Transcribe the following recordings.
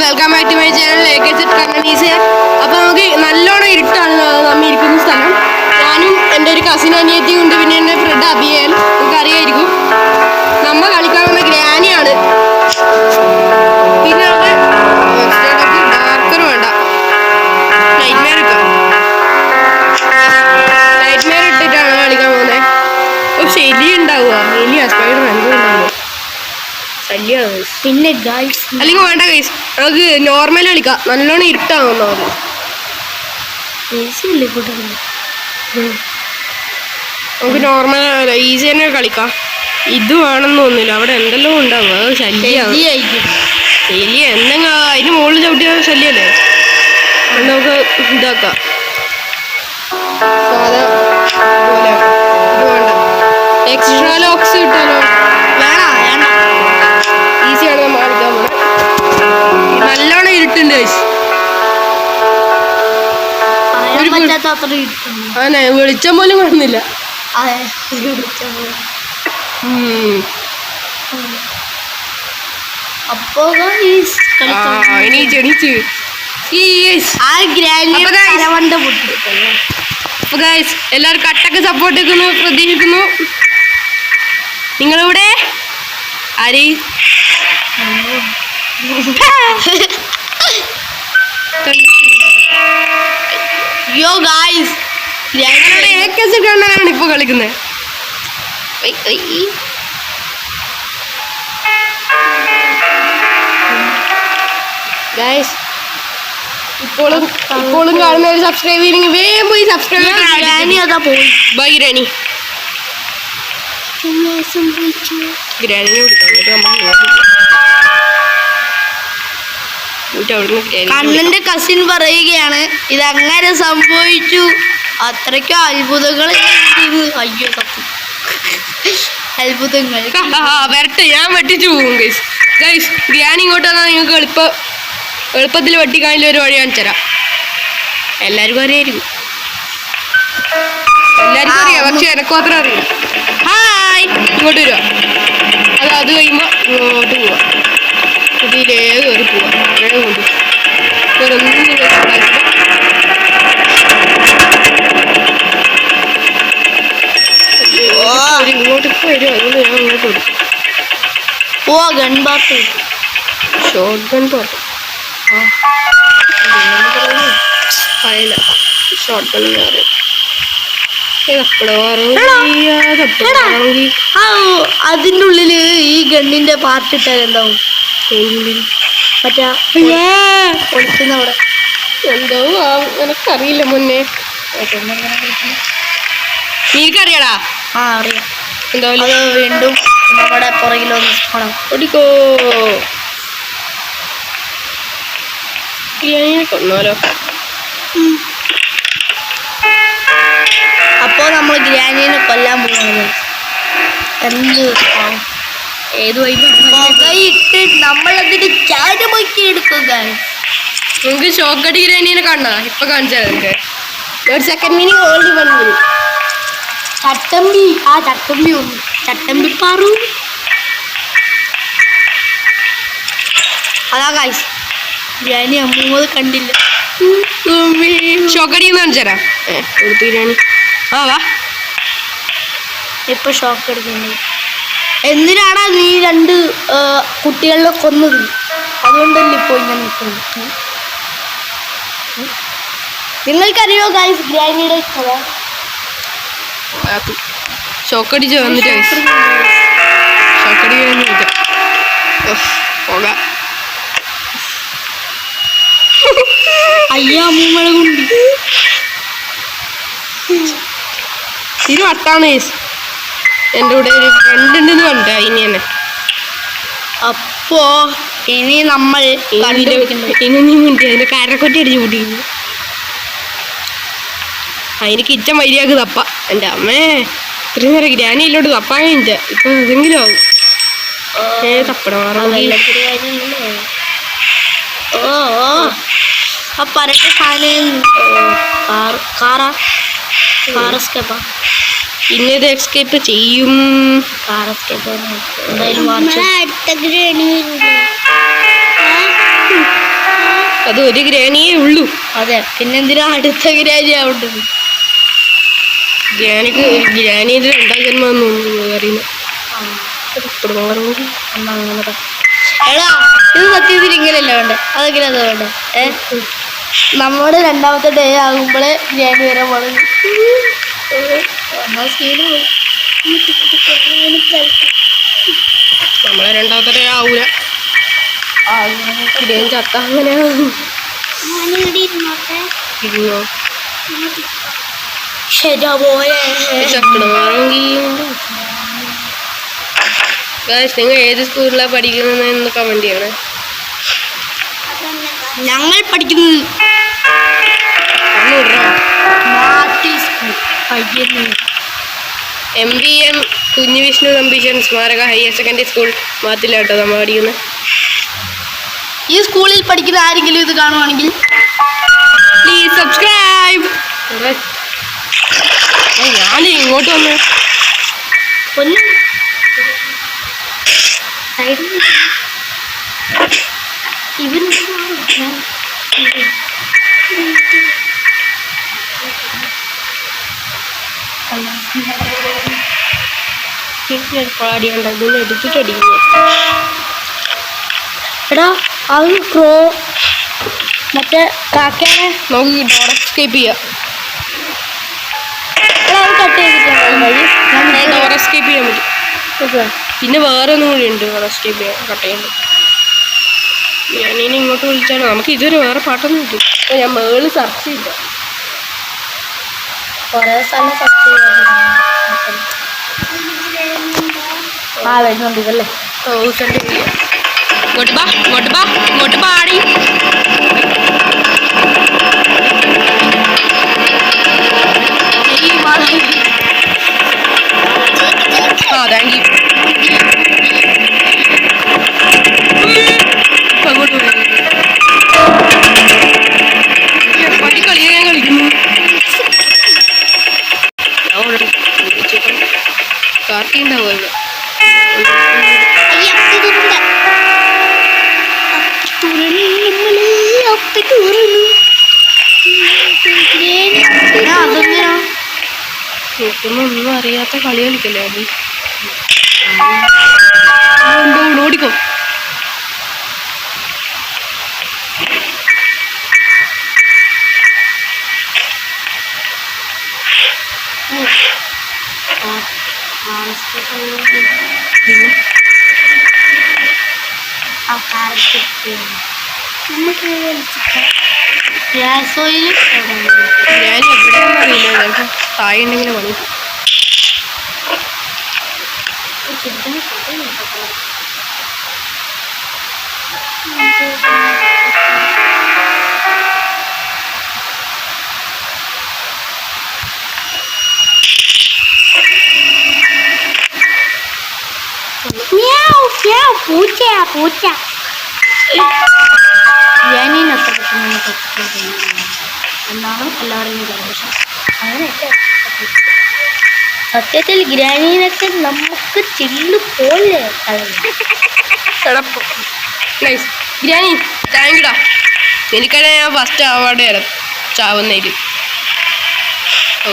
Welcome back to my channel കണ്ണനീസ്. അപ്പോൾ നമുക്ക് നല്ലോണം ഇരുട്ടാണ് നമ്മൾ ഇരിക്കുന്ന സ്ഥലം. ഞാനും എൻ്റെ ഒരു കസിൻ അനിയത്തിയും ഉണ്ട്, പിന്നെ എൻ്റെ ഫ്രണ്ട് അഭിയൻ, നമുക്ക് അറിയായിരിക്കും. നമ്മൾ കളിക്കാൻ വന്ന ഗ്രാനിയാണ്. പിന്നെ ഡാർക്കർ വേണ്ട, നൈറ്റ് മെയർ ഇട്ടിട്ടാണ് കളിക്കാൻ പോകുന്നത്. അപ്പോൾ ശരി ഉണ്ടാവുക, എലിയ സ്പൈഡർ ഉണ്ടാവുക, ശല്യമാണ്. പിന്നെ ഗൈസ് അല്ലെങ്കിൽ വേണ്ട ഗൈസ്, നമുക്ക് നോർമൽ കളിക്കാം. നല്ലോണം ഇരുട്ടാവുന്ന നമുക്ക് നോർമൽ ഈസി തന്നെ കളിക്കാം. ഇത് വേണമെന്ന് തോന്നില്ല, അവിടെ എന്തെല്ലാം ഉണ്ടാവും. അത് ശല്യമാണ്. ശല്യ എന്തെങ്കിലും അതിന് മുകളിൽ ചവിട്ടിയ ശല്യല്ലേ. നമുക്ക് ഇതാക്കാം. സാധാ പോലെ ഇത് വേണ്ട, എക്സ്ട്രാ ലോക്സ് കിട്ടാലോ. വേണ്ട, ഈസിയാണ് നമ്മൾ കളിക്കാൻ പോകുന്നത്. നല്ലോണം ഇരുട്ടുണ്ട് ഗൈസ്. അതെ, വെളിച്ചം പോലും കാണുന്നില്ല. എല്ലാവരും കട്ടൊക്കെ സപ്പോർട്ട് വെക്കുന്നു, പ്രതീക്ഷിക്കുന്നു. നിങ്ങളിവിടെ ആര് യോ ഗായ്സ്, ഞങ്ങളുടെ കണ്ണനാണ് ഇപ്പൊ കളിക്കുന്നത്. ഗായ്സ്, ഇപ്പോഴും കാണുന്നവർ സബ്സ്ക്രൈബ് ചെയ്യണമെങ്കിൽ വേഗം പോയി സബ്സ്ക്രൈബ് പോയി. By granny. ഗ്രാനിനെ വിളിക്കാം. കണ്ണന്റെ കസിൻ പറയുകയാണ് ഇതങ്ങനെ സംഭവിച്ചു, അത്രയ്ക്കും അത്ഭുതങ്ങൾ. അയ്യോ അത്ഭുതങ്ങൾ വരട്ടെ, ഞാൻ വെട്ടിച്ചു പോകും ഗൈസ്. ഗൈസ്, ഗ്രാനി ഇങ്ങോട്ട് വന്നാൽ നിങ്ങൾക്ക് എളുപ്പത്തിൽ വെട്ടിക്കാനുള്ള ഒരു വഴി കാണിച്ചു തരാം. എല്ലാവർക്കും അറിയായിരിക്കും, എല്ലാവർക്കും അറിയാം, പക്ഷെ എനക്കും അത്ര അറിയില്ല. ഹായ്, ഇങ്ങോട്ട് വരിക. അത് കഴിയുമ്പോൾ ഇങ്ങോട്ട് പോവാം. ഇതിലേ കയറി പോവാം. വേഗം കൊണ്ട് ഇങ്ങോട്ട് വരും. അതുകൊണ്ട് ഞാൻ ഇങ്ങോട്ട് വരും. Gun part, short gun part. പറയില്ല, ഷോർട്ട് ഗൺ അറിയാം. അതിൻ്റെ ഉള്ളില് ഈ ഗണ്ണിന്റെ പാർട്ട് ഇട്ടാൽ എന്താവും? മറ്റേ അവിടെ എന്തോ എനക്കറിയില്ല മുന്നേ. എനിക്കറിയാടാ. അറിയാം. എന്താ അത് വീണ്ടും നമ്മുടെ പുറകിലൊന്ന് ഓടിക്കോ. കൊന്നാലോ. അപ്പോ നമ്മൾ ഗ്രാനിയെ കൊല്ലാൻ പോകുന്നത് എന്ത് ഏത് വൈകിട്ട് നമ്മളതിന് ചാരമൊക്കെ എടുക്കുക. നമുക്ക് ഷോക്കടി ഗ്രാനിയെ കാണാ. ഇപ്പൊ കാണിച്ചാൽ ഒരു സെക്കൻഡ് മിനി ഓൾഡ് വന്നു. ചട്ടമ്പി ഒന്ന് ചട്ടമ്പി പാറു. അതാ കായ്സ്, ഗ്രാനി അമ്മൂമ്മത് കണ്ടില്ല. ഷോക്കടി കാണിച്ചാരാ എടുത്തു ഗ്രാനി. വാ, ഇപ്പൊ ഷോക്ക് എടുക്കുന്നത്. എന്തിനാണ് നീ രണ്ട് കുട്ടികളെ കൊന്നത്? അതുകൊണ്ടല്ലേ ഇപ്പോൾ ഇങ്ങനെ നിൽക്കുന്നത്. നിങ്ങൾക്കറിയോ ഗൈസ് ഗ്രാനിയുടെ കഥ? ഷോക്കടിച്ച് വന്നിട്ട് ഷോക്കടി പോകാം. അയ്യോ അമ്മൂമ്മളെ കൊണ്ട് ഇത് വട്ടാണ് ഗൈസ്. എൻ്റെ കൂടെ ഒരു ഫ്രണ്ട് ഉണ്ടെന്ന് കണ്ട ഇനി തന്നെ. അപ്പോ ഇനി നമ്മൾ ഇനി നീ മുണ്ടി അതിൻ്റെ കരക്കൊറ്റി അടിച്ച് കൂട്ടിക്കുന്നു. അതിന് കിച്ചൻ വരിയാക്ക് തപ്പ. എൻ്റെ അമ്മേ, ഇത്രയും നേരം ഗ്രാനിയിലോട്ട് തപ്പാൻ കഴിഞ്ഞ ഇപ്പൊ എന്തെങ്കിലും ആവും. തപ്പട പരട്ട സാധനം കാറസ്കേപ്പാ. ഇന്നത് എസ്കേപ്പ് ചെയ്യും. കാറസ്കേപ്പ് എന്തായാലും അത് ഒരു ഗ്രാനിയേ ഉള്ളൂ. അതെ, പിന്നെന്തിനാ അടുത്ത ഗ്രാനി ആവേണ്ടത്? ഗ്രാനിക്ക് ഗ്രാനിയിൽ രണ്ടാം ജന്മമെന്ന് പറയുന്നത്. എടാ, ഇത് സത്യത്തിൽ ഇങ്ങനെയല്ല വേണ്ടേ? അതെങ്ങനെ അത് വേണ്ടേ? നമ്മുടെ രണ്ടാമത്തെ ഡേ ആകുമ്പോഴേ ഗ്രാനി വരാൻ പറഞ്ഞു. നമ്മളെ രണ്ടാമത്തെ ആവൂല. ഗ്രാനി ചത്ത അങ്ങനെ ഇരുന്നോ ശരിയാ പോലെ. നിങ്ങൾ ഏത് സ്കൂളിലാണ് പഠിക്കുന്നതെന്ന് കമന്റ് ചെയ്യണേ. ഞങ്ങൾ പഠിക്കുന്നത് MVM കുഞ്ഞു വിഷ്ണു നമ്പീശൻ സ്മാരക ഹയർ സെക്കൻഡറി സ്കൂൾ മാത്തിലാട്ടോ നമ്മൾ പഠിക്കുന്നത്. ഈ സ്കൂളിൽ പഠിക്കുന്ന ആരെങ്കിലും ഇത് കാണുവാണെങ്കിൽ പ്ലീസ് സബ്സ്ക്രൈബ്. ഞാൻ ഇങ്ങോട്ട് വന്ന് പാടിയണ്ട ഇതിന് എടുത്തിട്ടടിക്കുന്നു. എടാ, അത് ക്രോ മറ്റേ കാക്കേനെ നമുക്ക് ഡോർ എസ്കേപ്പ് ചെയ്യാം. അത് കട്ട് ചെയ്തിട്ടുണ്ടോ? ഡോർ എസ്കേപ്പ് ചെയ്യാൻ പറ്റും. പിന്നെ വേറെ ഒന്നും കൂടി ഉണ്ട് ഡോർ എസ്കേപ്പ് ചെയ്യാൻ, കട്ട് ചെയ്യാൻ പറ്റും. ഞാനിനി ഇങ്ങോട്ട് വിളിച്ചാലോ? നമുക്ക് ഇതൊരു വേറെ പാട്ടൊന്നും കിട്ടും. അപ്പോൾ ഞാൻ മേളിൽ സെർച്ച് ചെയ്ത കുറേ സ്ഥലം സെർച്ച് വരുന്നുണ്ട് ഇതല്ലേ. ഇങ്ങോട്ട് ബാ, ഇങ്ങോട്ട് ബാ, ഇങ്ങോട്ട് പാടി. ആ താങ്ക് യു. അങ്ങോട്ട് പടി കളിയാൻ കളിക്കുന്നു. കാർത്തി ഉണ്ടാവുമല്ലോ. ഒന്നും അറിയാത്ത കളി കളിക്കല്ലേ അത്. ഓടിക്കോ. ഗ്യാസ് ഓയിൽ ഞാൻ എവിടെയാണെന്ന് അറിയില്ല. ചിലപ്പോൾ താഴെ ഉണ്ടെങ്കിലും പണി. പൂച്ച ഗ്രാനീനത്ര എന്നാണ് എല്ലാവരും പക്ഷെ അങ്ങനെയൊക്കെ സത്യത്തിൽ ഗ്രാനീനൊക്കെ നമുക്ക് ചില്ല് പോലെ ഗ്രാനി താങ്ക് യുടാ. എനിക്കന്നെ ഞാൻ ഫസ്റ്റ് അവാർഡ് തരാം ചാവുന്നതിൽ. ഓ,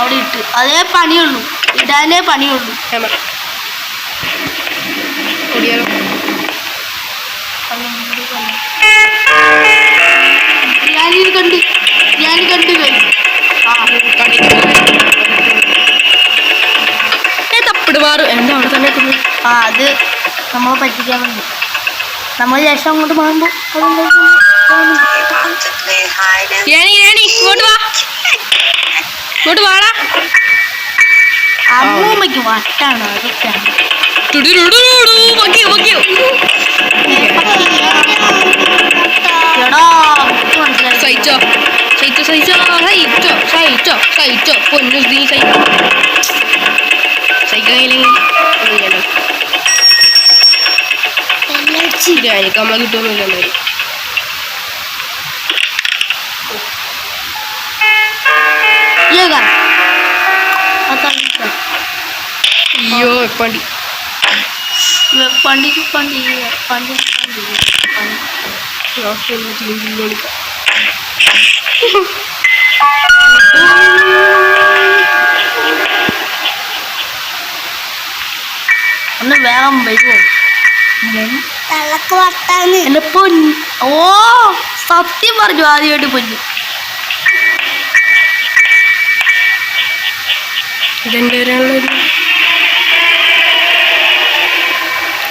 അവിടെ ഇട്ട് അതേ പണിയുള്ളൂ, ഇടാനേ പണിയുള്ളൂ. ഞാനിത് കണ്ട് തപ്പിടുമാറ് എന്താ അവിടെ തന്നെ എത്തുന്നു. അത് നമ്മളെ പറ്റിക്കാൻ വേണ്ടി നമ്മൾ ശേഷം അങ്ങോട്ട് മാറുമ്പോൾ ഇങ്ങോട്ട് വാ, ഇങ്ങോട്ട് വാടാ. അമ്മൂമ്മയ്ക്ക് വട്ടാണ് അതൊക്കെയാണ്. സഹിച്ചോ സഹിച്ചോ സഹിച്ചോ സഹിച്ചോ സഹിച്ചോ സഹിച്ചോ പൊന്നു നീ സഹിക്കാനില്ലെങ്കിൽ എനിക്ക് നമ്മളെ കിട്ടുമൊന്നുമില്ല. അയ്യോ എപ്പണ്ടി പണ്ടി പണ്ടി പണ്ടി പണ്ടി ഒന്ന് വേഗം വരുമോ എന്റെ പൊന്ന് ഓ സത്യം പറഞ്ഞു ആദ്യമായിട്ട് പൊന്നു ഇതെന്റെ ഒരാളൊരു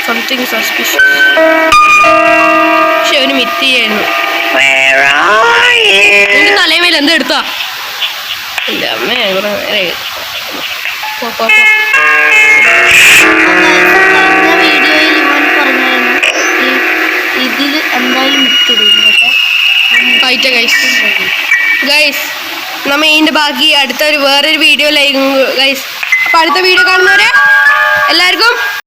സംതിങ് സസ്പിഷ്യസ് പക്ഷെ അവന് മിത്തിയായിരുന്നു നിന്റെ തലമേൽ എന്താ എടുത്താ എന്റെ അമ്മ കുറെ നേരെ പോ, പോ, പോ. വീഡിയോയിൽ ഇവൻ പറഞ്ഞായിരുന്നു ഇതിൽ എന്തായാലും ആയിട്ടാ ഗൈസ് നമ്മ ഇതിന്റെ ബാക്കി വേറൊരു വീഡിയോയിലായിരിക്കും ഗൈസ്. അപ്പൊ അടുത്ത വീഡിയോ കാണുന്നവരെ എല്ലാവർക്കും